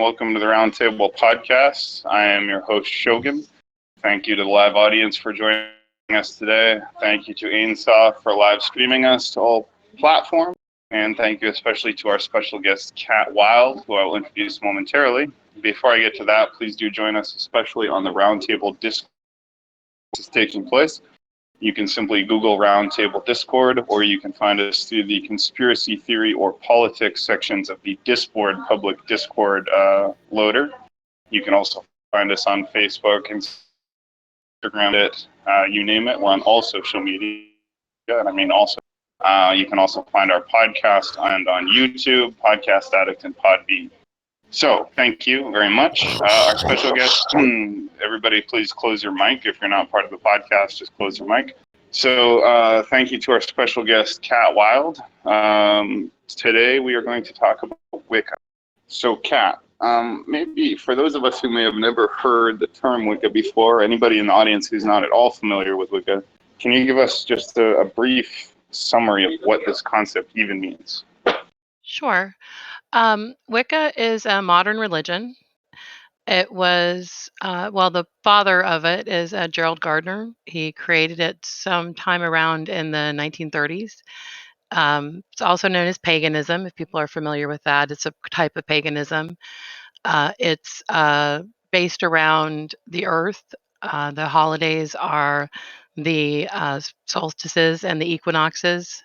welcome to the Roundtable Podcast. I am your host, Shogun. Thank you to the live audience for joining us today. Thank you to Ainsoft for live streaming us to all platforms. And thank you especially to our special guest, Kat Wild, who I will introduce momentarily. Before I get to that, please do join us, especially on the Roundtable Discord that's taking place. You can simply Google Roundtable Discord, or you can find us through the conspiracy theory or politics sections of the Discord public Discord loader. You can also find us on Facebook, Instagram, you name it. We're on all social media, and I mean also. You can also find our podcast on YouTube, Podcast Addict, and Podbean. So, thank you very much. Our special guest, everybody please close your mic. If you're not part of the podcast, just close your mic. So, thank you to our special guest, Kat Wild. Today we are going to talk about Wicca. So, Kat, maybe for those of us who may have never heard the term Wicca before, anybody in the audience who's not at all familiar with Wicca, can you give us just a brief summary of what this concept even means? Sure. Wicca is a modern religion. It was, the father of it is Gerald Gardner. He created it sometime around in the 1930s. It's also known as paganism, if people are familiar with that. It's a type of paganism. It's based around the earth. The holidays are the solstices and the equinoxes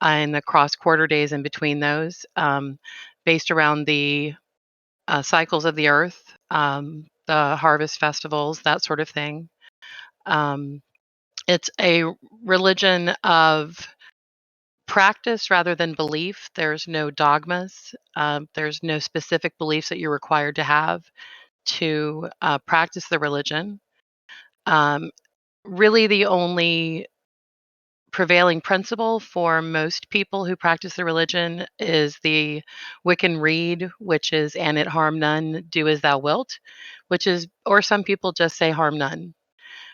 and the cross quarter days in between those, based around the cycles of the earth, the harvest festivals, that sort of thing. It's a religion of practice rather than belief. There's no dogmas. There's no specific beliefs that you're required to have to practice the religion. Really, the only prevailing principle for most people who practice the religion is the Wiccan Rede, which is "and it harm none, do as thou wilt," which is, or some people just say harm none,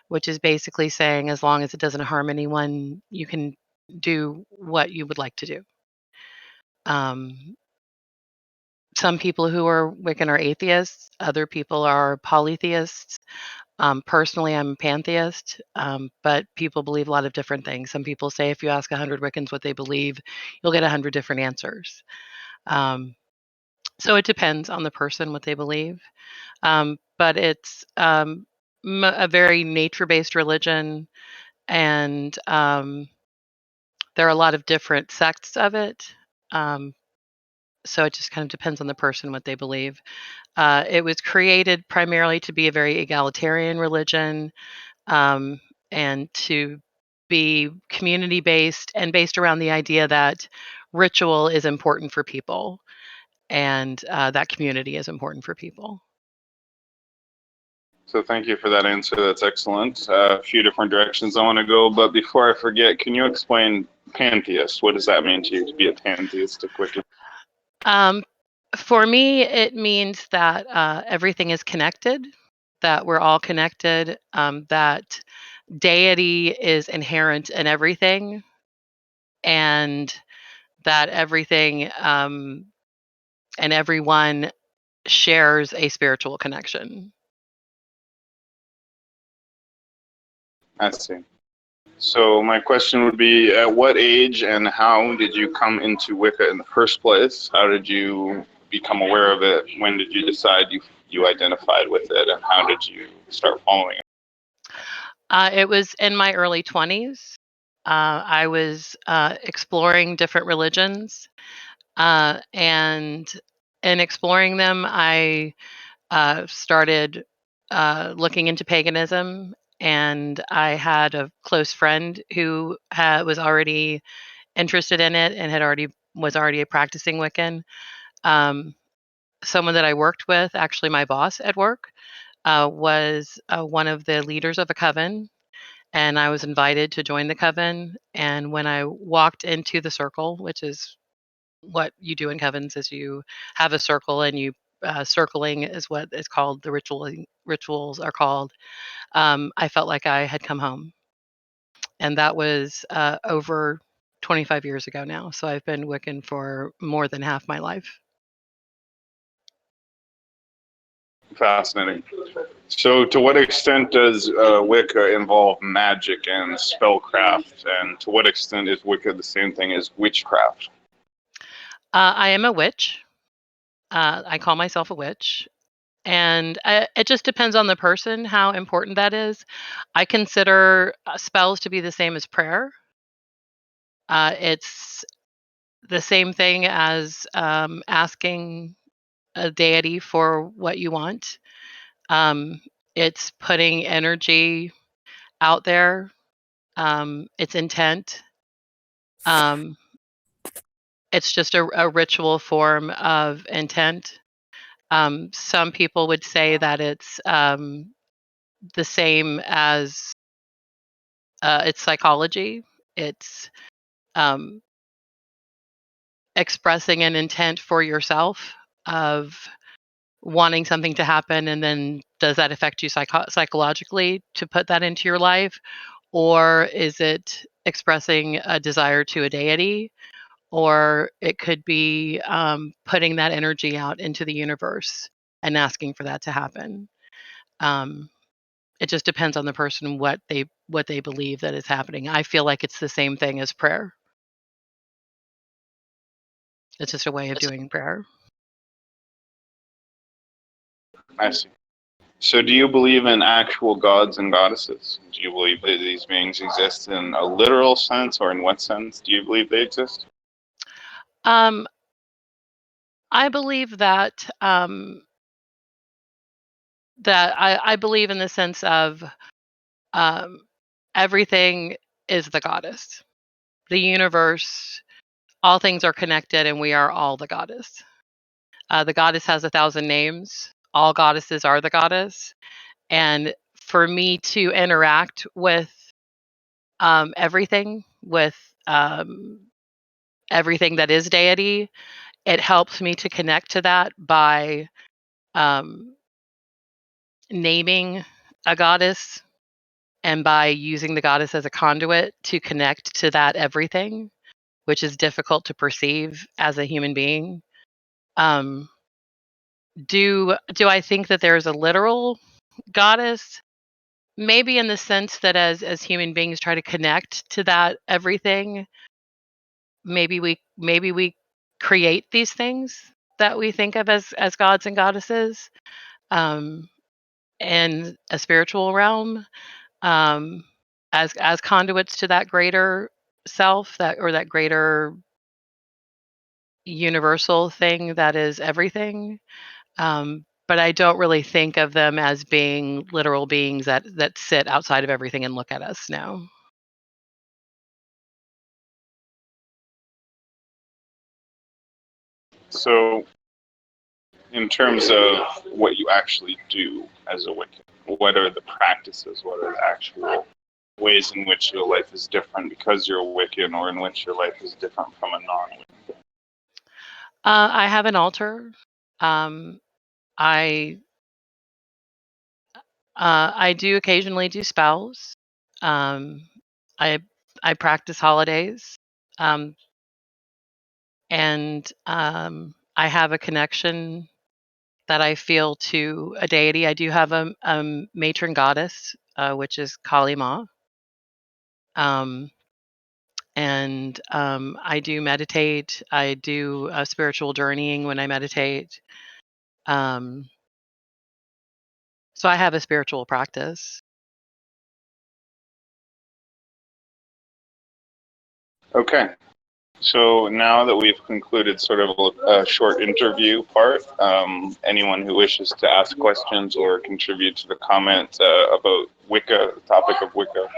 which is basically saying as long as it doesn't harm anyone, you can do what you would like to do. Some people who are Wiccan are atheists, other people are polytheists. Personally, I'm a pantheist, but people believe a lot of different things. Some people say if you ask 100 Wiccans what they believe, you'll get 100 different answers. So it depends on the person what they believe. But it's a very nature-based religion, and there are a lot of different sects of it. So it just kind of depends on the person what they believe. It was created primarily to be a very egalitarian religion, and to be community based and based around the idea that ritual is important for people, and that community is important for people. So thank you for that answer. That's excellent. A few different directions I want to go, but before I forget, can you explain pantheist? What does that mean to you to be a pantheistic Wiccan? For me, it means that everything is connected, that we're all connected, that deity is inherent in everything, and that everything and everyone shares a spiritual connection. I see. So my question would be, at what age and how did you come into Wicca in the first place? How did you become aware of it? When did you decide you identified with it, and how did you start following it? It was in my early 20s. I was exploring different religions, and in exploring them, I started looking into paganism, and I had a close friend who was already interested in it and was already a practicing Wiccan. Um, Someone that I worked with, actually my boss at work, was one of the leaders of a coven, and I was invited to join the coven. And when I walked into the circle, which is what you do in covens, is you have a circle, and you circling is what is called the rituals are called. I felt like I had come home, and that was over 25 years ago now. So I've been Wiccan for more than half my life. Fascinating. So, to what extent does Wicca involve magic and spellcraft, and to what extent is Wicca the same thing as witchcraft? I am a witch. I call myself a witch. And it just depends on the person how important that is. I consider spells to be the same as prayer. It's the same thing as asking a deity for what you want. Um, it's putting energy out there. It's intent. Um, it's just a ritual form of intent. Some people would say that it's the same as it's psychology. It's um, expressing an intent for yourself of wanting something to happen, and then does that affect you psychologically to put that into your life, or is it expressing a desire to a deity, or it could be putting that energy out into the universe and asking for that to happen. Um, it just depends on the person what they believe that is happening. I feel like it's the same thing as prayer. It's just a way of doing prayer. I see. So, do you believe in actual gods and goddesses? Do you believe that these beings exist in a literal sense, or in what sense do you believe they exist? Um, I believe that I believe in the sense of um, everything is the goddess, the universe. All things are connected, and we are all the goddess. The goddess has 1,000 names. All goddesses are the goddess, and for me to interact with everything, with um, everything that is deity, it helps me to connect to that by um, naming a goddess and by using the goddess as a conduit to connect to that everything, which is difficult to perceive as a human being. Um, do I think that there's a literal goddess? Maybe in the sense that as human beings try to connect to that everything, maybe we create these things that we think of as gods and goddesses um, in a spiritual realm. um, as conduits to that greater self, that greater universal thing that is everything. But I don't really think of them as being literal beings that sit outside of everything and look at us. No. So, in terms of what you actually do as a Wiccan, what are the practices? What are the actual ways in which your life is different because you're a Wiccan, or in which your life is different from a non-Wiccan? I have an altar. Um, I I do occasionally do spells. Um, I I practice holidays. Um, and I have a connection that I feel to a deity. I do have a matron goddess, which is Kali Ma, um, and I do meditate. I do spiritual journeying when I meditate. Um, so I have a spiritual practice. Okay. So now that we've concluded sort of a short interview part, anyone who wishes to ask questions or contribute to the comment about Wicca, the topic of Wicca,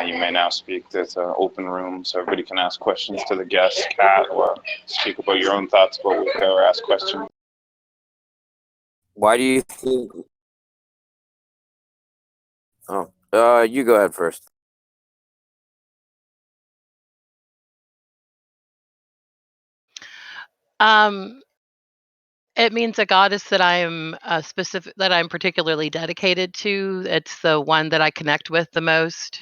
you may now speak. There's an open room, so everybody can ask questions to the guest, Kat, or speak about your own thoughts about Wicca or ask questions. Why do you think? Oh, you go ahead first. Um, it means a goddess that I am specific, that I'm particularly dedicated to. It's the one that I connect with the most.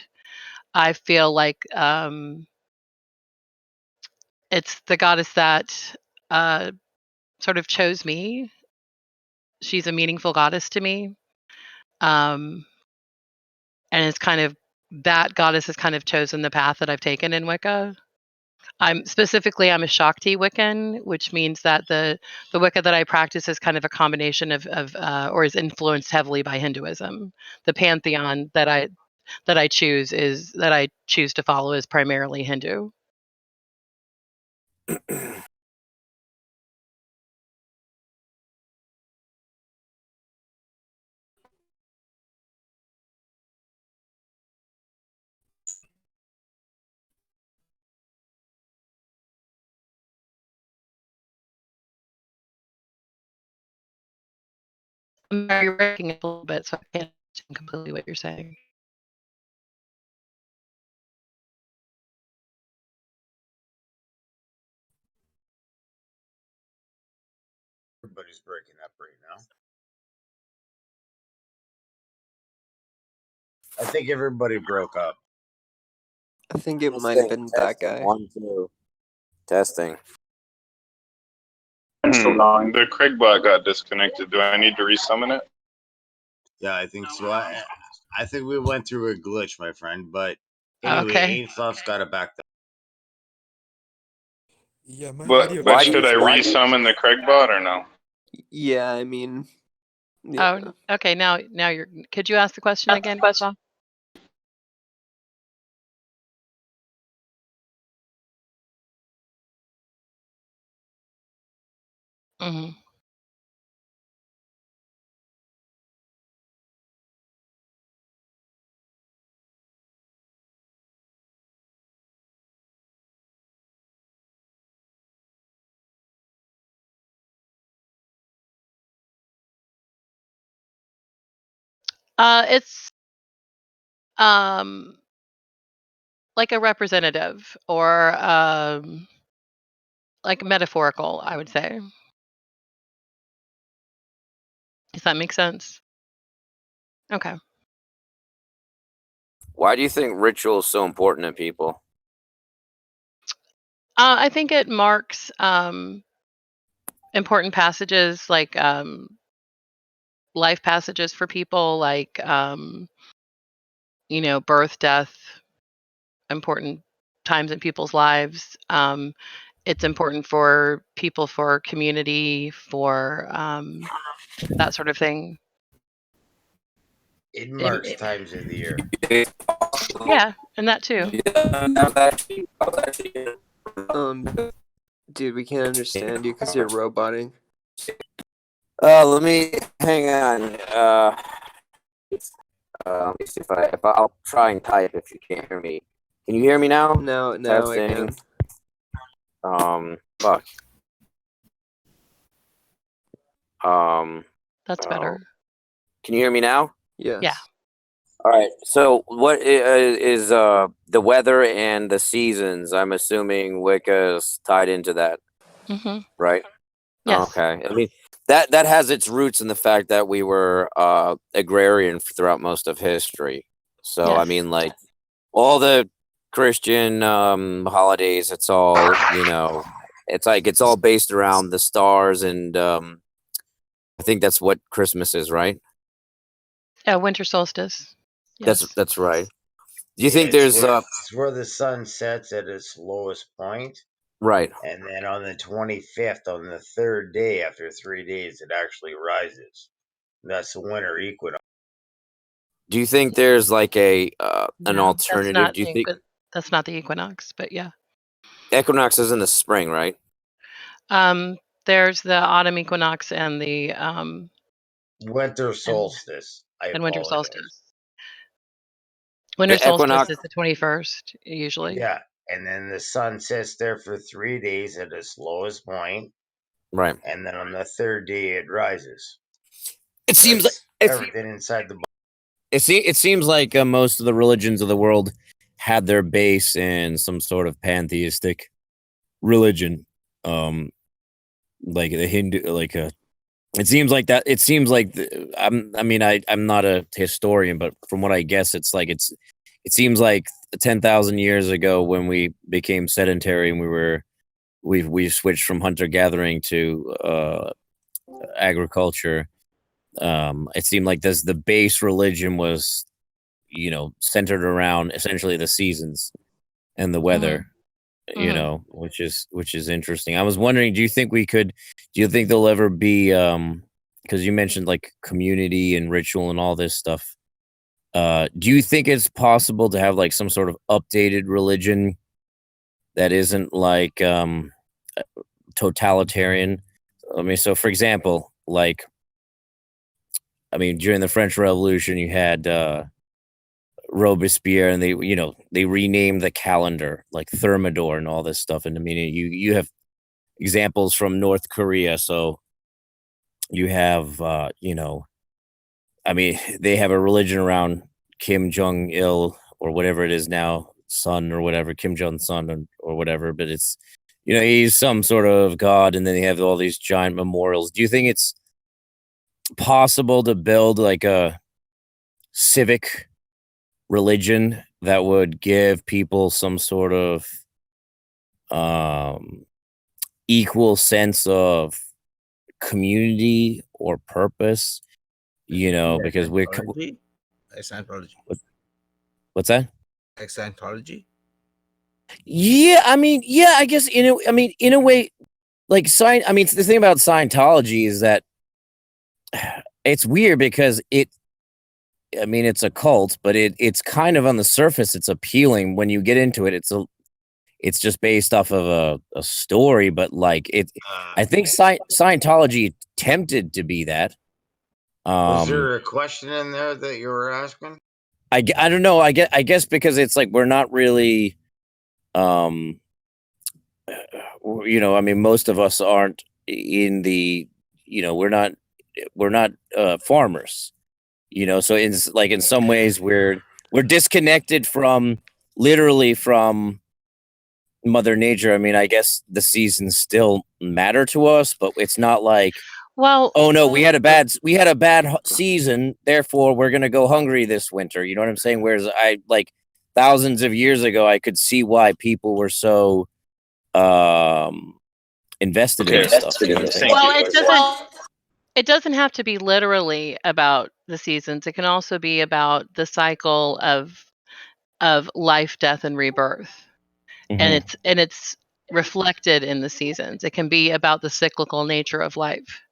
I feel like it's the goddess that uh, sort of chose me she's a meaningful goddess to me. And it's kind of that goddess has kind of chosen the path that I've taken in Wicca. I'm a Shakti Wiccan, which means that the Wicca that I practice is kind of a combination of or is influenced heavily by Hinduism. The pantheon that I choose to follow is primarily Hindu. You're breaking up a little bit, so I can't understand completely what you're saying. Everybody's breaking up right now. I think everybody broke up. I think it might have been that guy. 1, 2. Testing. The Craig bot got disconnected. Do I need to resummon it? Yeah, I think so. I think we went through a glitch, my friend. But anyway, Okay. Ainslaw's got it back. Yeah, my But video. should I resummon the Craig bot or no? Yeah, I mean, yeah. Oh, okay. Now you're. Could you ask the question again? Mm-hmm. It's like a representative or like metaphorical, I would say. Does that make sense? Okay. Why do you think ritual is so important to people? I think it marks important passages, like life passages for people, like birth, death, important times in people's lives. It's important for people, for community, for that sort of thing. It marks times of the year. Yeah, and that too. Dude, we can't understand you because you're roboting. Let me hang on. Let me see if I'll try and type if you can't hear me. Can you hear me now? No, I Testing. can. Fuck. That's better. Can you hear me now? Yes. Yeah. All right. So, what is the weather and the seasons? I'm assuming Wicca is tied into that, Mm-hmm. right? Yes. Okay. I mean, that has its roots in the fact that we were agrarian throughout most of history. So, I Yes. mean, like all the Christian holidays, it's all it's all based around the stars, and I think that's what Christmas is, right? Winter solstice. Yes. That's right. Do you think there's it's where the sun sets at its lowest point, right? and then on the 25th, on the third day after 3 days, it actually rises. That's the winter equinox. Do you think there's like an No, alternative? Do you think that's not the equinox? But yeah. equinox is in the spring, right? There's the autumn equinox and the winter solstice. and winter solstice. The Winter solstice equinox is the 21st usually. Yeah, and then the sun sits there for 3 days at its lowest point, right? And then on the third day, it rises. It seems like everything inside the body. It seems like most of the religions of the world had their base in some sort of pantheistic religion, like the Hindu, like a. It seems like that. It seems like I'm not a historian, but from what I guess, it's like it seems like 10,000 years ago when we became sedentary and we switched from hunter gathering to agriculture. It seemed like the base religion was, centered around essentially the seasons and the weather. Which is interesting. I was wondering, do you think there'll ever be, because you mentioned like community and ritual and all this stuff. Do you think it's possible to have like some sort of updated religion that isn't like totalitarian? I mean, so for example, like, I mean, during the French Revolution, you had Robespierre, and they renamed the calendar like Thermidor and all this stuff. And I mean, you have examples from North Korea, so you have I mean, they have a religion around Kim Jong Il or whatever it is now, son or whatever, Kim Jong Son or whatever. But it's he's some sort of god, and then they have all these giant memorials. Do you think it's possible to build like a civic religion that would give people some sort of equal sense of community or purpose? Because we're Scientology. what's that? Like Scientology. Yeah, I mean, I guess in a way, like I mean, the thing about Scientology is that it's weird because I mean, it's a cult, but it's kind of on the surface, it's appealing. When you get into it, it's just based off of a story, but like I think Scientology attempted to be that. Was there a question in there that you were asking? I don't know. I guess because it's like we're not really, I mean, most of us aren't in the, we're not farmers, so in some ways we're disconnected literally from Mother Nature. I mean, I guess the seasons still matter to us, but it's not like, Well, oh no, we had a bad season, therefore we're gonna go hungry this winter. You know what I'm saying? Whereas I like thousands of years ago, I could see why people were so invested in this stuff. Well, it doesn't have to be literally about the seasons. It can also be about the cycle of life, death, and rebirth. And it's reflected in the seasons. It can be about the cyclical nature of life.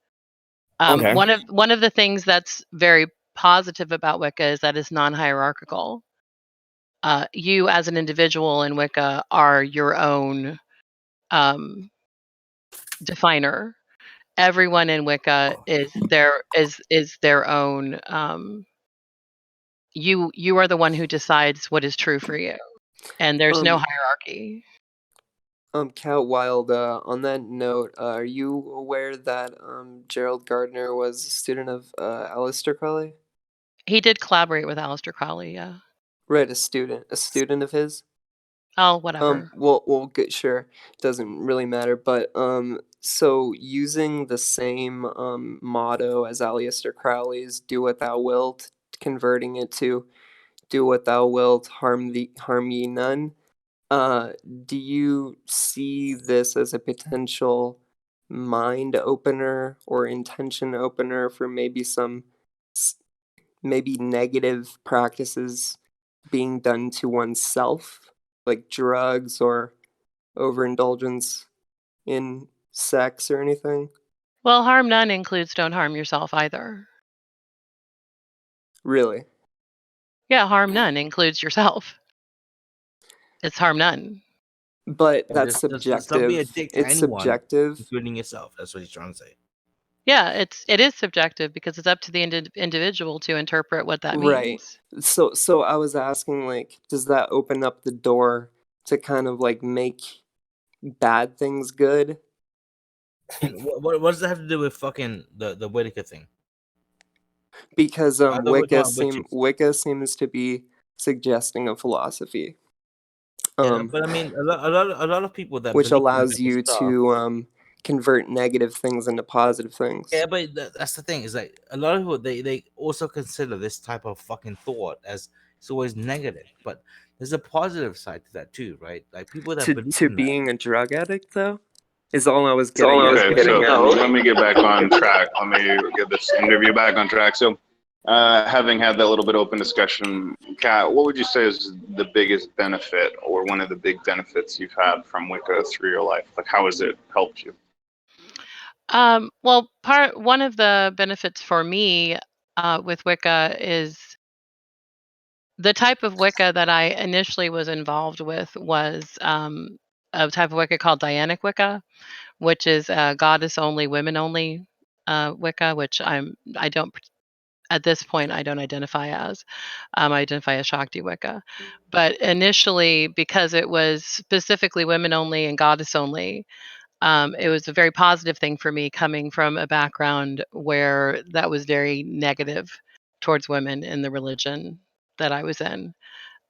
Okay. One of the things that's very positive about Wicca is that it's non-hierarchical. You as an individual in Wicca are your own definer. Everyone in Wicca is their own. You are the one who decides what is true for you, and there's no hierarchy. Cat Wild, on that note, are you aware that Gerald Gardner was a student of Aleister Crowley? He did collaborate with Aleister Crowley, yeah. Right, a student of his. Oh, whatever. Well, good, sure, doesn't really matter. But so using the same motto as Aleister Crowley's "Do what thou wilt," converting it to "Do what thou wilt, harm ye none." Do you see this as a potential mind opener or intention opener for maybe some maybe negative practices being done to oneself, like drugs or overindulgence in sex or anything? Well, harm none includes don't harm yourself either. Really? Yeah, harm none includes yourself. It's harm none. But Yeah, that's just don't be a subjective. dick to It's anyone, subjective. including yourself. That's what he's trying to say. Yeah, it is subjective because it's up to the individual to interpret what that Right. means. So I was asking, like, does that open up the door to kind of like make bad things good? And what does that have to do with fucking the Whitaker thing? Because By the way, we're talking witches. Wicca seems to be suggesting a philosophy, Yeah, but I mean, a lot of people that which believe in allows that you stuff- to convert negative things into positive things. Yeah, but that's the thing, is like a lot of people they also consider this type of fucking thought as it's always negative, but there's a positive side to that too, right? Like people that believe To in that. being a drug addict, though. is all I was getting at. Okay, so let me get back on track. Let me get this interview back on track. So, having had that little bit open discussion, Kat, what would you say is the biggest benefit or one of the big benefits you've had from Wicca through your life? Like, how has it helped you? Well, one of the benefits for me with Wicca is the type of Wicca that I initially was involved with was a type of Wicca called Dianic Wicca, which is goddess only, women only Wicca, which I don't at this point I don't identify as. I identify as Shakti Wicca, but initially because it was specifically women only and goddess only, it was a very positive thing for me coming from a background where that was very negative towards women in the religion that I was in,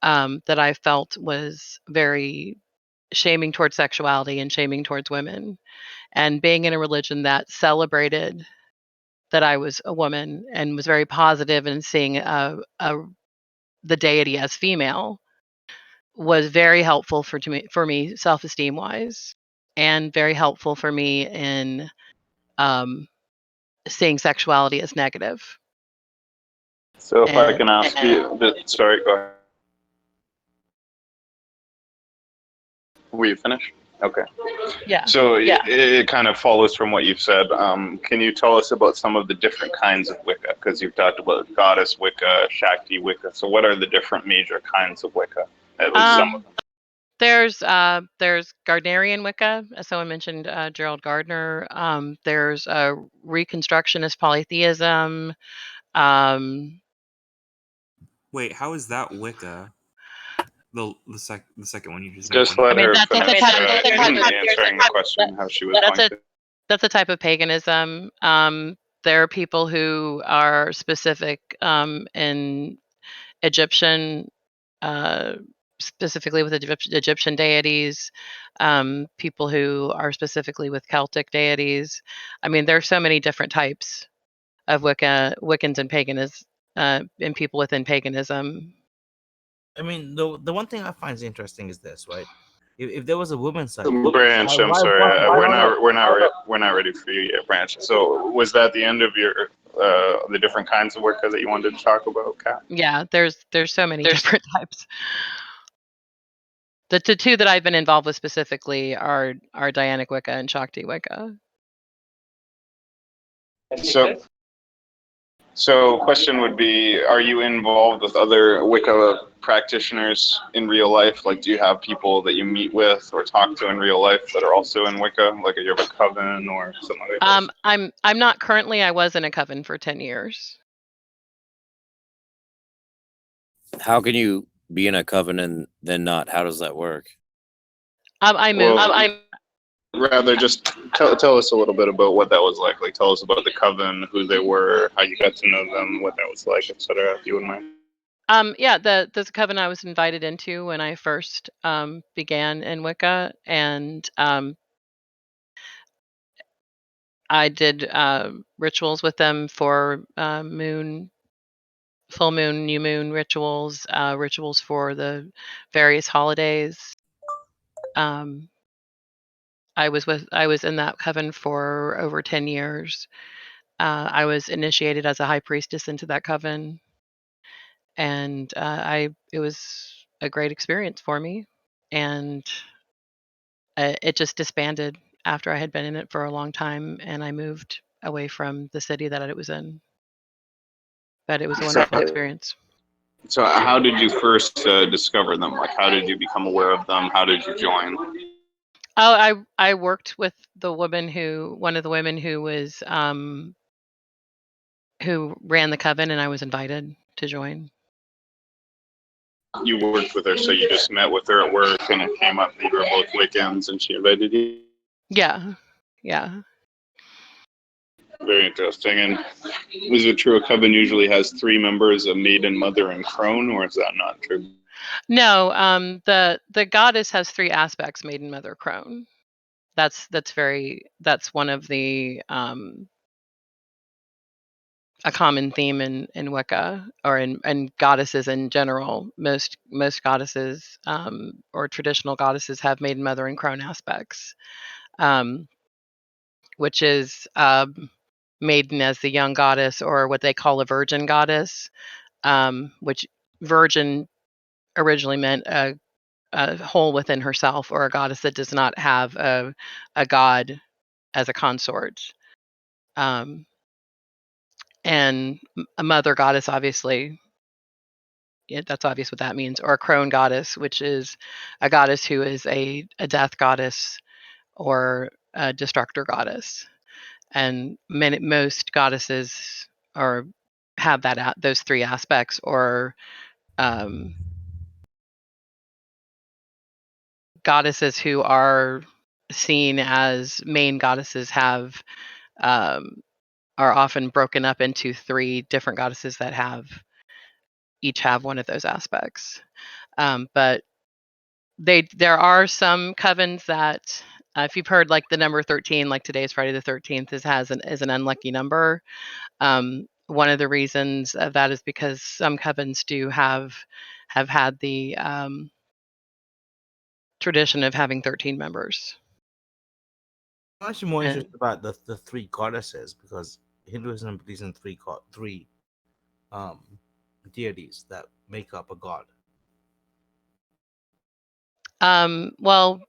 that I felt was very shaming towards sexuality and shaming towards women. And being in a religion that celebrated that I was a woman and was very positive in seeing the deity as female was very helpful for me self-esteem wise, and very helpful for me in um, seeing sexuality as negative. So, if I And can ask you, sorry, go ahead. Were you finished? Okay. yeah, So it kind of follows from what you've said. Can you tell us about some of the different kinds of Wicca? Because you've talked about goddess Wicca, Shakti Wicca. So what are the different major kinds of Wicca? At least some of them. there's Gardnerian Wicca, as someone mentioned, Gerald Gardner. There's Reconstructionist polytheism. Um, Wait, how is that Wicca? The second one you just Just mentioned. let her that's a finish type of answering the question how she was going to. that's a type of paganism. There are people who are specific in Egyptian, uh, specifically with Egyptian deities, people who are specifically with Celtic deities. I mean, there are so many different types of Wiccans and paganism, and people within paganism. I mean, the one thing I find interesting is this, right? If there was a woman's side, Branch, I'm sorry, we're not ready for you yet, Branch. So was that the end of your the different kinds of Wicca that you wanted to talk about, Kat? Yeah, there's so many different types. The two that I've been involved with specifically are Dianic Wicca and Shakti Wicca. So question would be, are you involved with other Wicca practitioners in real life? Like, do you have people that you meet with or talk to in real life that are also in Wicca? Like, you have a coven or something like that? I'm not currently. I was in a coven for 10 years. How can you be in a coven and then not? How does that work? I moved. Well, rather just tell us a little bit about what that was like. Like, tell us about the coven, who they were, how you got to know them, what that was like, etc. If you wouldn't mind. Yeah, there's a coven I was invited into when I first began in Wicca, and I did rituals with them for full moon, new moon rituals, rituals for the various holidays. I was in that coven for over 10 years. I was initiated as a high priestess into that coven, and it was a great experience for me. And it just disbanded after I had been in it for a long time, and I moved away from the city that it was in. But it was a wonderful experience. So how did you first discover them? Like, how did you become aware of them? How did you join? Oh, I worked with one of the women who ran the coven, and I was invited to join. You worked with her, so you just met with her at work, and it came up that you were both Wiccans, and she invited you. Yeah, yeah. Very interesting. And is it true a coven usually has 3 members, a maiden, mother, and crone, or is that not true? No, the goddess has 3 aspects: maiden, mother, crone. That's one of the a common theme in Wicca, or in goddesses in general. Most goddesses or traditional goddesses have maiden, mother, and crone aspects. um, which is maiden as the young goddess, or what they call a virgin goddess, which virgin originally meant a whole within herself, or a goddess that does not have a god as a consort. Um, and a mother goddess, obviously, that's obvious what that means, or a crone goddess, which is a goddess who is a death goddess or a destructor goddess. And most goddesses or have those three aspects, or um, goddesses who are seen as main goddesses um, are often broken up into three different goddesses that each have one of those aspects. But there are some covens that, if you've heard like the number 13, like today's Friday the 13th is an unlucky number. One of the reasons of that is because some covens do have had the tradition of having 13 members. I'm actually more And interested about the three goddesses, because Hinduism believes in three um deities that make up a god. well,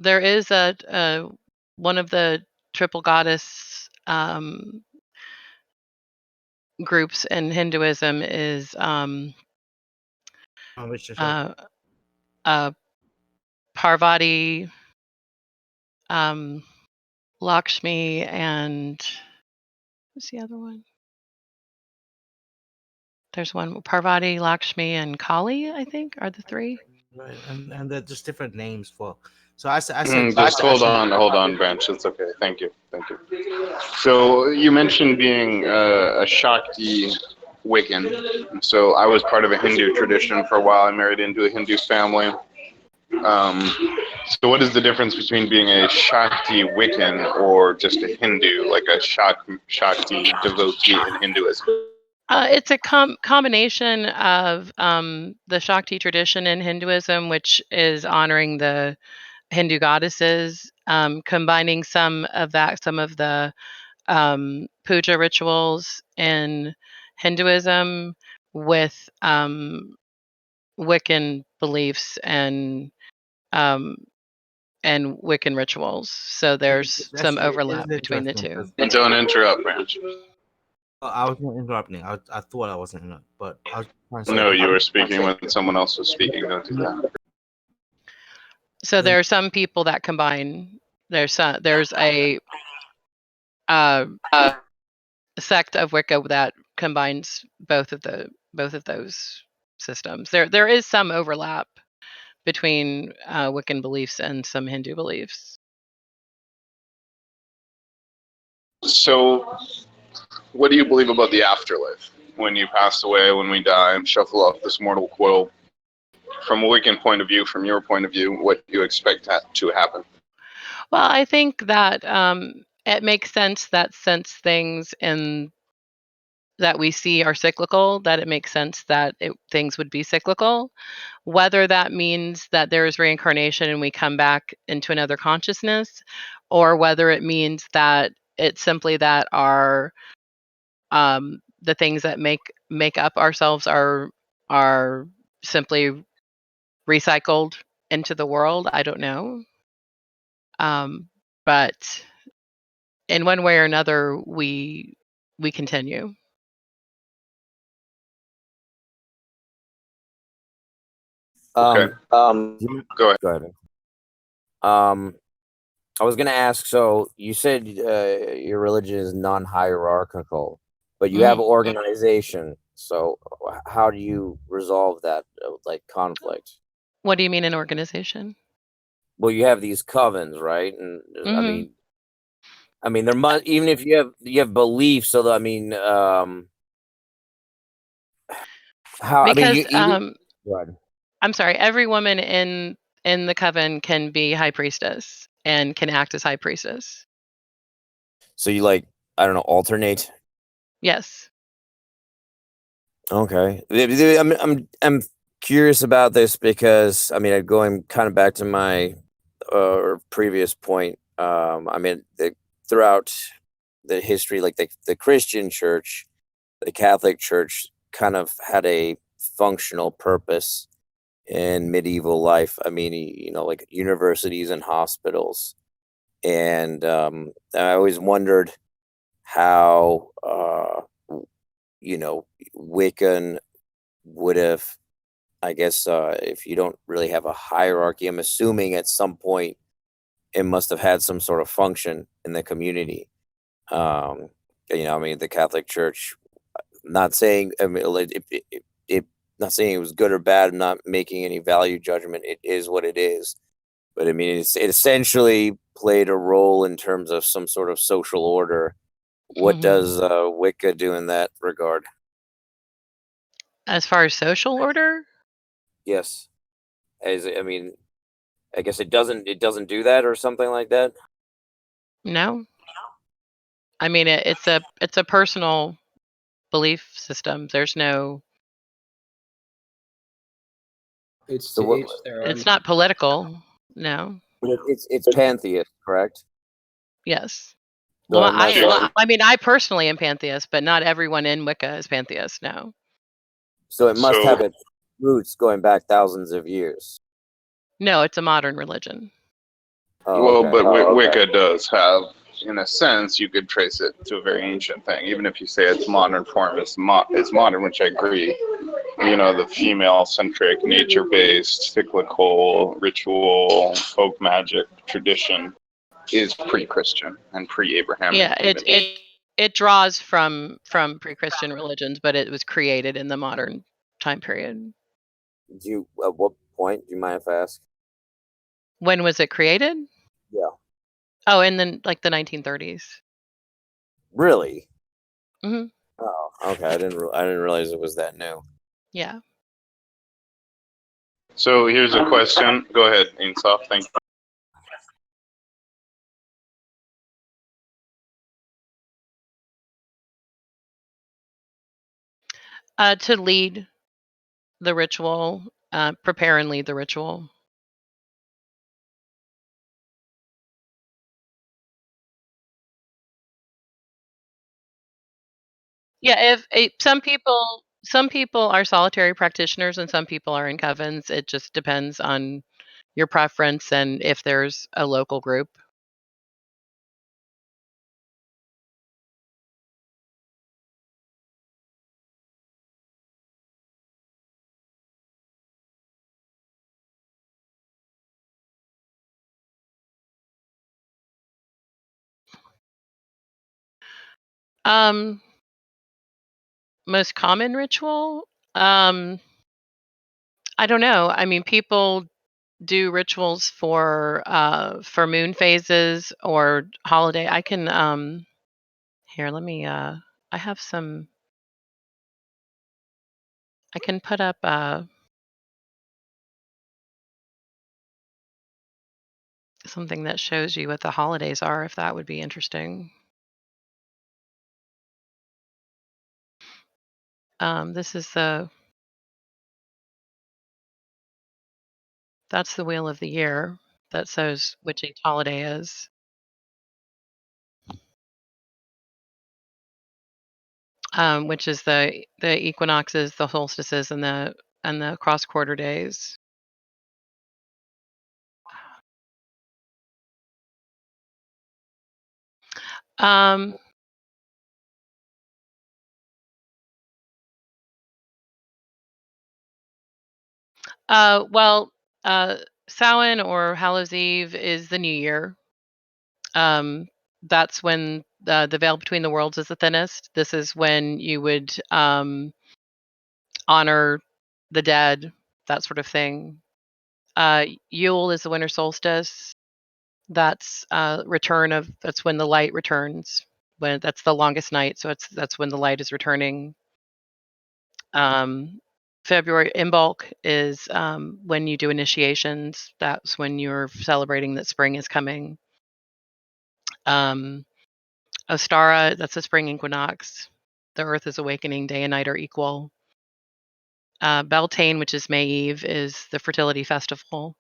there is a one of the triple goddess groups in Hinduism is Which is uh, uh, Parvati, Lakshmi, and who's the other one? There's one, Parvati, Lakshmi, and Kali, I think, are the three. right, and they're just different names for. So I said, Just hold on, Branch. It's okay. Thank you. So you mentioned being a Shakti Wiccan. So I was part of a Hindu tradition for a while. I married into a Hindu family. So what is the difference between being a Shakti Wiccan or just a Hindu, like a Shakti devotee in Hinduism? It's a combination of the Shakti tradition in Hinduism, which is honoring the Hindu goddesses, combining some of the puja rituals in Hinduism with Wiccan beliefs um, and Wiccan rituals. So there's some it is overlap between the interesting two. because Don't interrupt, Branch. I was not interrupting. I thought I wasn't interrupting, but I was trying to say No, that. you were speaking when someone else was speaking. Don't do that. So there are some people that combine. There's uh, sect of Wicca that combines both of those systems. There is some overlap between Wiccan beliefs and some Hindu beliefs. So, what do you believe about the afterlife? When you pass away, when we die, and shuffle off this mortal coil, from a Wiccan point of view, from your point of view, what do you expect to happen? Well, I think that it makes sense that since things in that we see are cyclical, that it makes sense that things would be cyclical. Whether that means that there is reincarnation and we come back into another consciousness, or whether it means that it's simply that the things that make up ourselves are simply recycled into the world, I don't know. But in one way or another, we continue. Okay, go ahead. Go ahead. I was gonna ask. So you said your religion is non-hierarchical, but you have Mhm. organization. So how do you resolve that like conflict? What do you mean an organization? Well, you have these covens, right? And Mhm. I mean, there must, even if you have beliefs. So that, I mean, how? I mean, Because, you even. Go ahead. I'm sorry, every woman in the coven can be high priestess and can act as high priestess. So you like, I don't know, alternate. Yes. Okay. I'm curious about this because I mean, I'm going kind of back to my previous point, I mean, throughout the history, like the Christian church, the Catholic church kind of had a functional purpose in medieval life. I mean, like universities and hospitals. And I always wondered how, Wiccan would have, I guess, if you don't really have a hierarchy, I'm assuming at some point it must have had some sort of function in the community. Um, I mean, the Catholic Church, not saying, I mean, not saying it was good or bad, I'm not making any value judgment. It is what it is. But I mean, it essentially played a role in terms of some sort of social order. What does Wicca do in that regard? As far as social order? Yes, I mean, I guess it doesn't do that or something like that. No. I mean, it's a personal belief system. There's no. It's So to what? each their It's own. not political. No. It's pantheist, correct? Yes. So Well, unless I mean, I personally am pantheist, but not everyone in Wicca is pantheist. No. so it must So, have its roots going back thousands of years. No, it's a modern religion. Oh, well, okay. but Wicca does have, in a sense, you could trace it to a very ancient thing. Even if you say its modern form is modern, which I agree. The female-centric, nature-based, cyclical, ritual, folk magic tradition is pre-Christian and pre-Abrahamic. Yeah, it draws from pre-Christian religions, but it was created in the modern time period. At what point? Do you mind if I ask? When was it created? Yeah. Oh, in the 1930s. Really? Hmm. Oh, okay. I didn't realize it was that new. Yeah. So here's a question. Go ahead, Insaf. Thank you. To lead the ritual, prepare and lead the ritual. Yeah, if some people are solitary practitioners and some people are in covens. It just depends on your preference and if there's a local group. Um, Most common ritual? I don't know. I mean, people do rituals for moon phases or holiday. I can here, let me I have some I can put up something that shows you what the holidays are if that would be interesting. This is that's the wheel of the year that shows which each holiday is. Which is the equinoxes, the solstices, and the cross quarter days. Um, well, Samhain or Hallows Eve is the New Year. Um, that's when the veil between the worlds is the thinnest. This is when you would honor the dead, that sort of thing. Yule is the winter solstice. That's that's when the light returns. When that's the longest night, so that's when the light is returning. Um, February Imbolc is when you do initiations. That's when you're celebrating that spring is coming. Um, Ostara, that's a spring equinox. The earth is awakening, day and night are equal. Beltane, which is May Eve, is the fertility festival.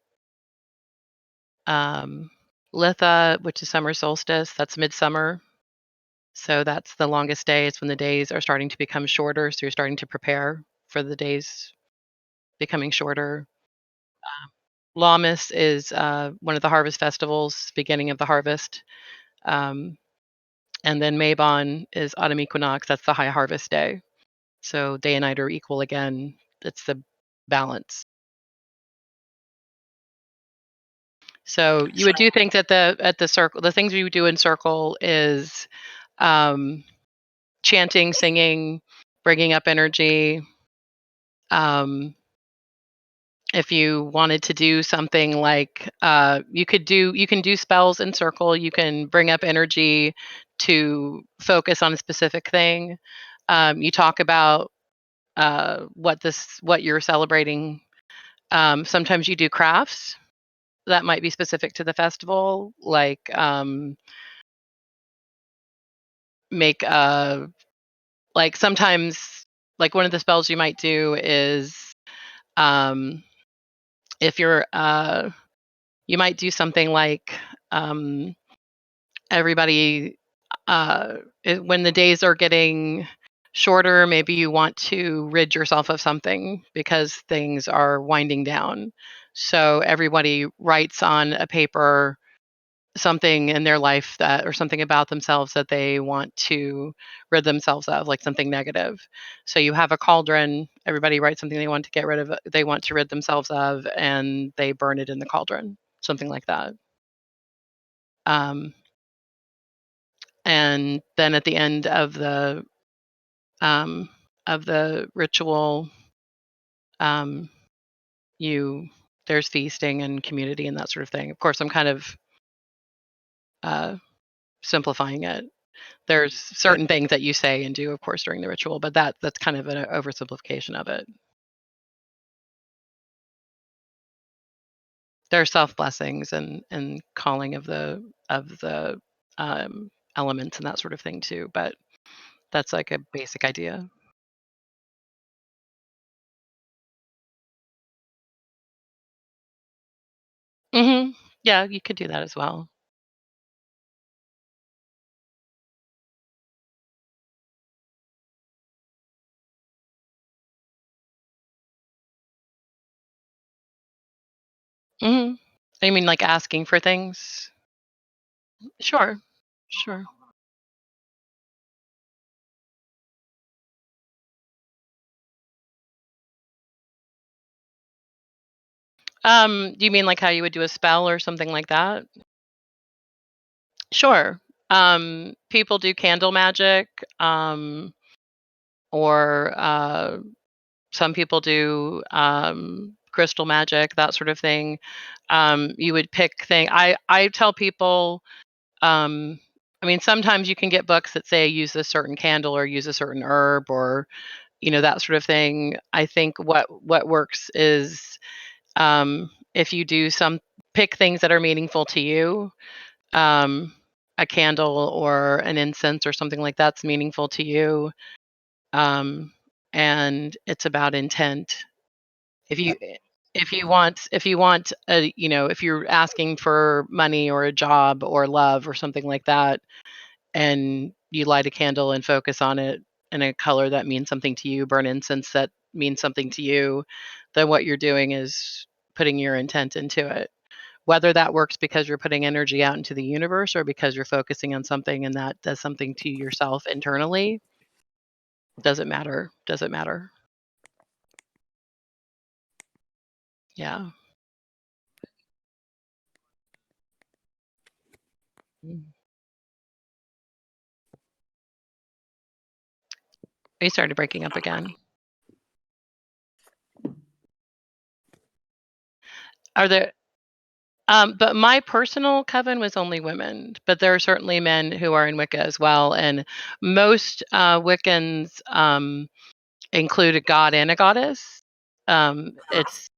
Litha, which is summer solstice, that's midsummer. So that's the longest day. It's when the days are starting to become shorter. So you're starting to prepare for the days becoming shorter. Lammas is one of the harvest festivals, beginning of the harvest. Um, and then Mabon is autumn equinox. That's the high harvest day. So day and night are equal again. It's the balance. So you would do think that the circle, the things you do in circle is um, chanting, singing, bringing up energy. If you wanted to do something like you can do spells in circle. You can bring up energy to focus on a specific thing. You talk about what you're celebrating. Sometimes you do crafts that might be specific to the festival, like make like sometimes like one of the spells you might do is um, if you're you might do something like um, everybody when the days are getting shorter, maybe you want to rid yourself of something because things are winding down. So everybody writes on a paper something in their life that or something about themselves that they want to rid themselves of, like something negative. So you have a cauldron, everybody writes something they want to get rid of, they want to rid themselves of, and they burn it in the cauldron, something like that. Um, and then at the end of the ritual, um, you there's feasting and community and that sort of thing. Of course, I'm kind of uh, simplifying it. There's certain things that you say and do, of course, during the ritual, but that's kind of an oversimplification of it. There are self blessings and calling of the elements and that sort of thing too, but that's like a basic idea. Yeah, you could do that as well. hmm I mean, like asking for things. Sure, sure. Do you mean like how you would do a spell or something like that? Sure. People do candle magic, or some people do crystal magic, that sort of thing. You would pick thing. I tell people. Um, I mean, sometimes you can get books that say use a certain candle or use a certain herb or that sort of thing. I think what works is if you do some pick things that are meaningful to you. Um, a candle or an incense or something like that's meaningful to you, and it's about intent. If you if you want a if you're asking for money or a job or love or something like that, and you light a candle and focus on it in a color that means something to you, burn incense that means something to you, then what you're doing is putting your intent into it. Whether that works because you're putting energy out into the universe or because you're focusing on something and that does something to yourself internally, doesn't matter. Doesn't matter. Yeah. Mm. You started breaking up again. Are there but my personal coven was only women, but there are certainly men who are in Wicca as well, and most Wiccans include a god and a goddess. It's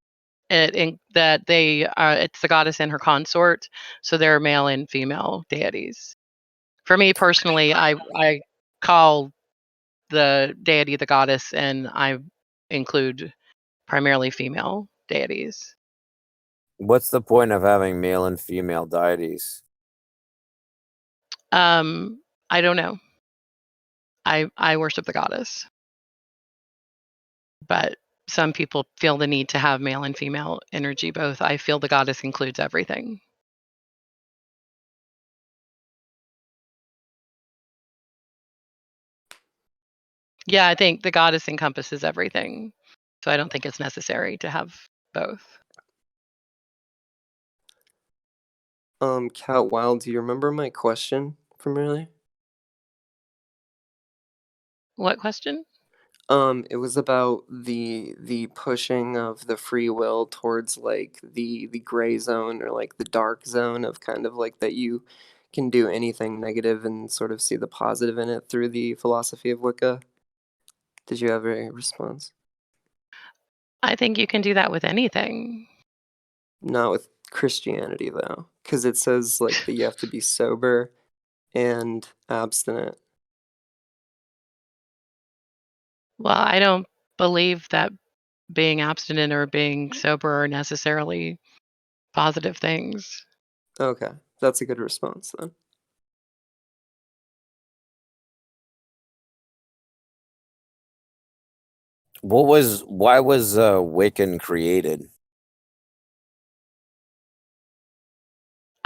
that they are. It's the goddess and her consort, so they're male and female deities. For me personally, I call the deity the goddess, and I include primarily female deities. What's the point of having male and female deities? I don't know. I worship the goddess, but some people feel the need to have male and female energy both. I feel the goddess includes everything. Yeah, I think the goddess encompasses everything. So I don't think it's necessary to have both. Cat Wild, do you remember my question from earlier? What question? It was about the pushing of the free will towards like the gray zone or like the dark zone of kind of like that you can do anything negative and sort of see the positive in it through the philosophy of Wicca. Did you have a response? I think you can do that with anything. Not with Christianity though, because it says like that you have to be sober and abstinent. Well, I don't believe that being abstinent or being sober are necessarily positive things. Okay, that's a good response then. Why was Wiccan created?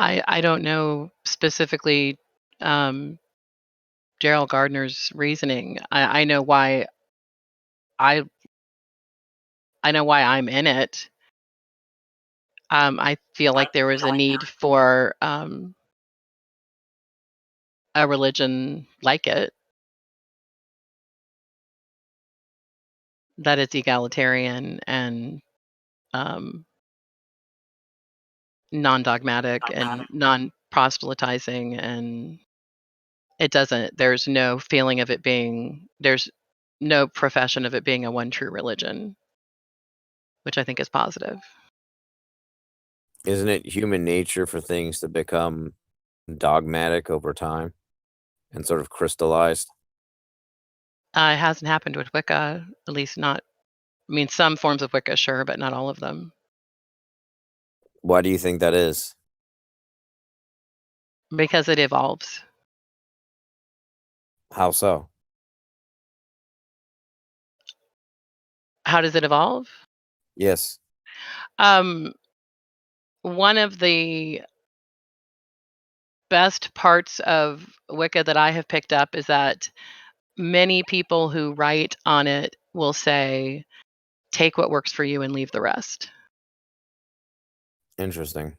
I don't know specifically Gerald Gardner's reasoning. I know why I I know why I'm in it. I feel like there was a need for a religion like it that is egalitarian and um, non-dogmatic and non-proselytizing, and it doesn't. There's no feeling of it being. There's no profession of it being a one true religion, which I think is positive. Isn't it human nature for things to become dogmatic over time and sort of crystallized? It hasn't happened with Wicca, at least not. I mean, some forms of Wicca, sure, but not all of them, Why do you think that is? because it evolves. How so? How does it evolve? Yes. Um, one of the best parts of Wicca that I have picked up is that many people who write on it will say, take what works for you and leave the rest. Interesting.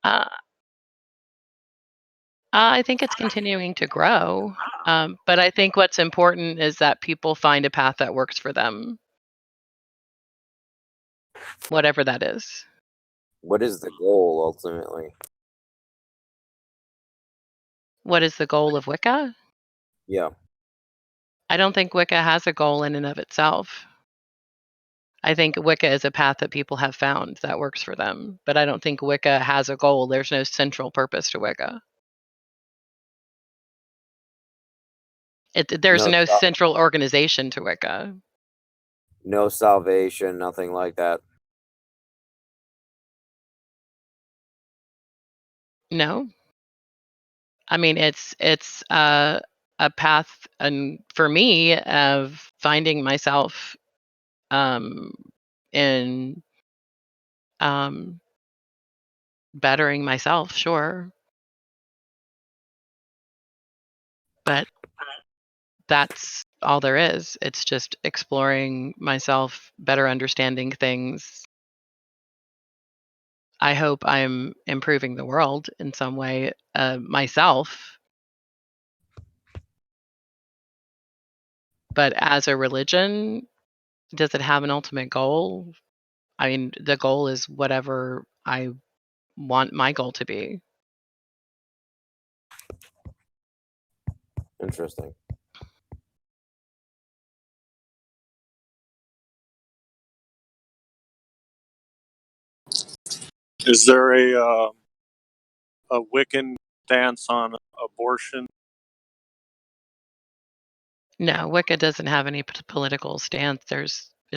Uh, I think it's continuing to grow. But I think what's important is that people find a path that works for them, whatever that is. What is the goal ultimately? What is the goal of Wicca? Yeah. I don't think Wicca has a goal in and of itself. I think Wicca is a path that people have found that works for them, but I don't think Wicca has a goal. There's no central purpose to Wicca. There's No no sal- central organization to Wicca. no salvation, nothing like that. No, I mean it's a path, and for me of finding myself um, in um, bettering myself, sure, but that's all there is. It's just exploring myself, better understanding things. I hope I'm improving the world in some way myself, but as a religion, does it have an ultimate goal? I mean, the goal is whatever I want my goal to be. Interesting. Is there a Wiccan stance on abortion? No, Wicca doesn't have any political stance.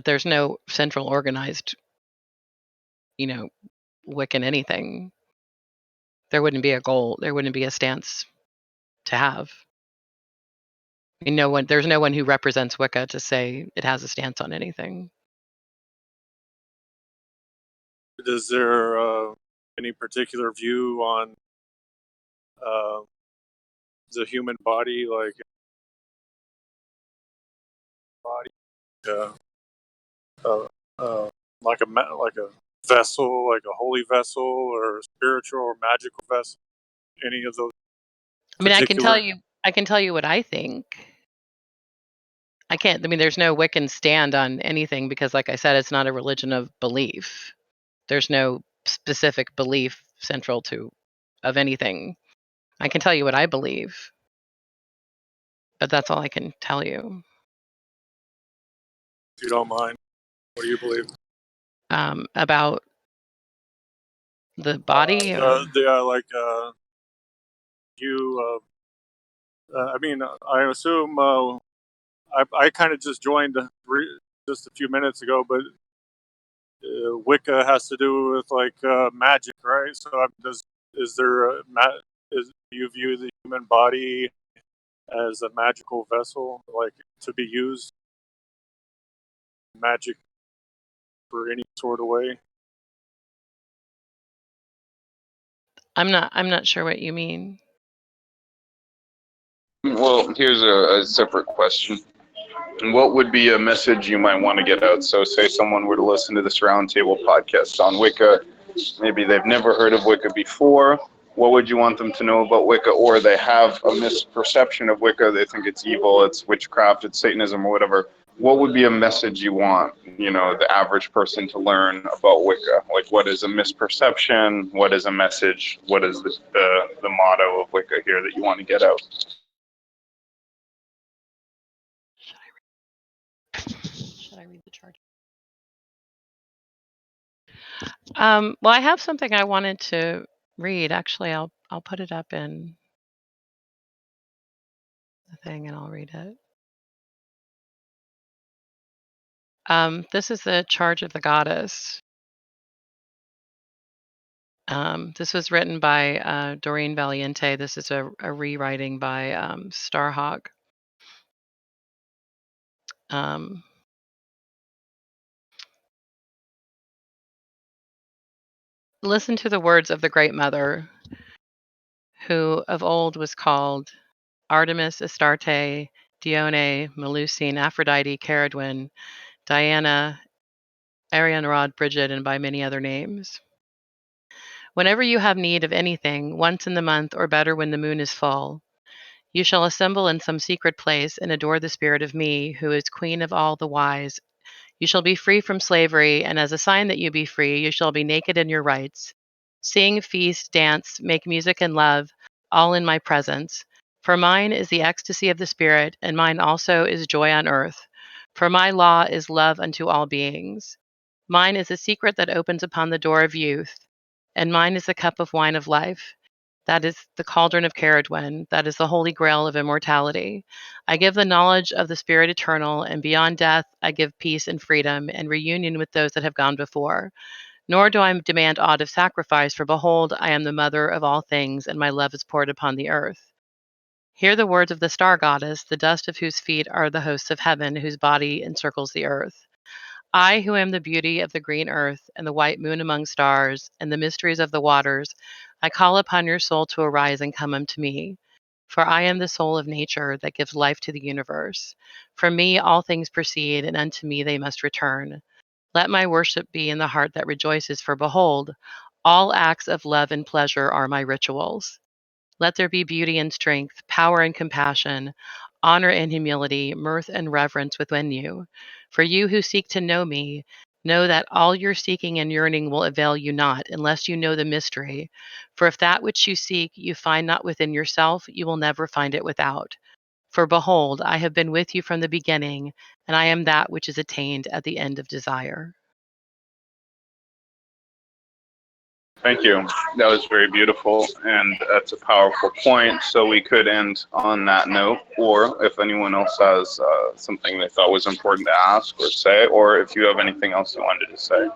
There's no central organized, you know, Wiccan anything. There wouldn't be a goal. There wouldn't be a stance to have. I mean, there's no one who represents Wicca to say it has a stance on anything. Is there any particular view on the human body, like uh, uh, like a vessel, like a holy vessel, or spiritual or magical vessel? Any of those I mean, particular? I can tell you what I think. I can't. I mean, there's no Wiccan stand on anything because, like I said, it's not a religion of belief. There's no specific belief central to of anything. I can tell you what I believe, but that's all I can tell you. If you don't mind, what do you believe? About the body. Like you. I mean, I assume I kind of just joined just a few minutes ago, but Wicca has to do with like magic, right? So is there do you view the human body as a magical vessel, like to be used magic for any sort of way? I'm not sure what you mean. Well, here's a separate question. What would be a message you might want to get out? So, say someone were to listen to this roundtable podcast on Wicca. Maybe they've never heard of Wicca before. What would you want them to know about Wicca? Or they have a misperception of Wicca. They think it's evil, it's witchcraft, it's Satanism, or whatever. What would be a message you want, the average person to learn about Wicca? Like, what is a misperception? What is a message? What is the motto of Wicca here that you want to get out? Should I read the chart? Well, I have something I wanted to read. Actually, I'll put it up in the thing and I'll read it. This is the charge of the goddess. This was written by Doreen Valiente. This is a rewriting by Starhawk. Listen to the words of the Great Mother, who of old was called Artemis, Astarte, Dione, Melusine, Aphrodite, Caradwyn, Diana, Arianrod, Bridget, and by many other names. Whenever you have need of anything, once in the month, or better when the moon is full, you shall assemble in some secret place and adore the spirit of me, who is queen of all the wise. You shall be free from slavery, and as a sign that you be free, you shall be naked in your rights. Sing, feast, dance, make music and love, all in my presence. For mine is the ecstasy of the spirit, and mine also is joy on earth. For my law is love unto all beings. Mine is a secret that opens upon the door of youth, and mine is the cup of wine of life. That is the cauldron of Caradwen. That is the holy grail of immortality. I give the knowledge of the spirit eternal, and beyond death I give peace and freedom and reunion with those that have gone before. Nor do I demand aught of sacrifice, for behold, I am the mother of all things, and my love is poured upon the earth. Hear the words of the star goddess, the dust of whose feet are the hosts of heaven, whose body encircles the earth. I, who am the beauty of the green earth, and the white moon among stars, and the mysteries of the waters, I call upon your soul to arise and come unto me. For I am the soul of nature that gives life to the universe. From me all things proceed, and unto me they must return. Let my worship be in the heart that rejoices, for behold, all acts of love and pleasure are my rituals. Let there be beauty and strength, power and compassion, honor and humility, mirth and reverence within you. For you who seek to know me, know that all your seeking and yearning will avail you not unless you know the mystery. For if that which you seek you find not within yourself, you will never find it without. For behold, I have been with you from the beginning, and I am that which is attained at the end of desire. Thank you. That was very beautiful, and that's a powerful point. So we could end on that note, or if anyone else has something they thought was important to ask or say, or if you have anything else you wanted to say.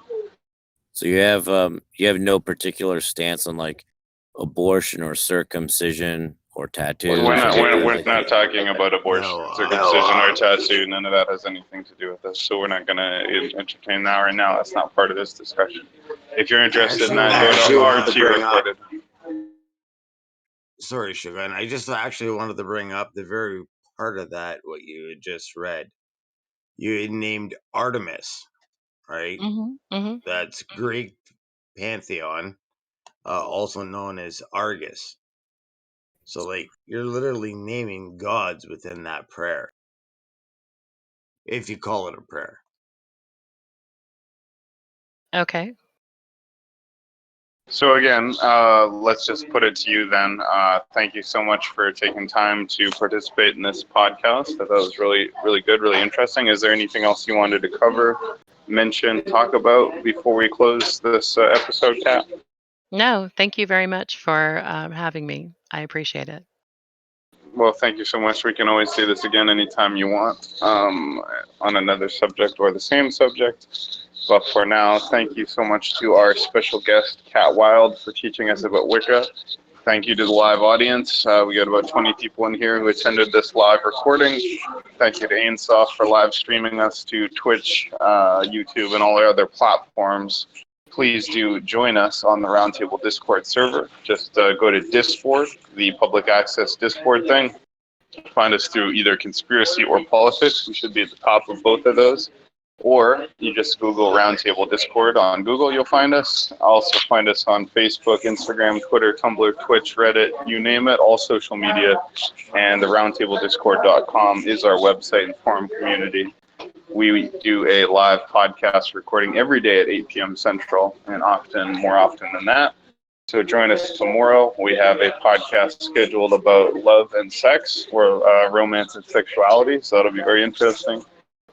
So you have no particular stance on like abortion or circumcision or tattoos. We're not talking about abortion, No, circumcision, or tattoo. None of that has anything to do with this. So we're not going to entertain that right now. That's not part of this discussion. If you're interested in that, go to RT recorded. Sorry, Siobhan. I just actually wanted to bring up the very part of that, what you had just read. You had named Artemis, right? That's Greek pantheon, also known as Argus. So, like, you're literally naming gods within that prayer, if you call it a prayer. Okay. So again, let's just put it to you then. Thank you so much for taking time to participate in this podcast. I thought it was really, really good, really interesting. Is there anything else you wanted to cover, mention, talk about before we close this episode, Kat? No, thank you very much for having me. I appreciate it. Well, thank you so much. We can always do this again anytime you want on another subject or the same subject. But for now, thank you so much to our special guest, Kat Wild, for teaching us about Wicca. Thank you to the live audience. We got about 20 people in here who attended this live recording. Thank you to Ainsoft for live streaming us to Twitch, YouTube, and all our other platforms. Please do join us on the Roundtable Discord server. Just go to Discord, the public access Discord thing. Find us through either conspiracy or politics. We should be at the top of both of those. Or you just Google Roundtable Discord on Google, you'll find us. Also find us on Facebook, Instagram, Twitter, Tumblr, Twitch, Reddit, you name it, all social media. And the roundtablediscord.com is our website and forum community. We do a live podcast recording every day at 8 p.m. Central, and more often than that. So join us tomorrow. We have a podcast scheduled about love and sex, or romance and sexuality. So that'll be very interesting.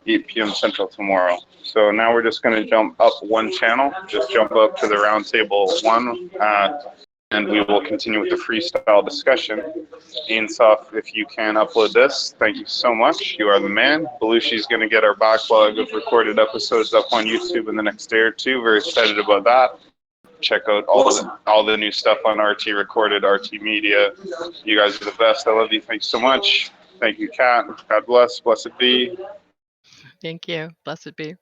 8 p.m. Central tomorrow. So now we're just going to jump up one channel, just jump up to the Roundtable 1, and we will continue with the freestyle discussion. Ainsoft, if you can upload this, thank you so much. You are the man. Belushi's going to get our backlog of recorded episodes up on YouTube in the next day or two. Very excited about that. Check out all the new stuff on RT Recorded, RT Media. You guys are the best. I love you. Thanks so much. Thank you, Kat. God bless. Blessed be. Thank you. Blessed be.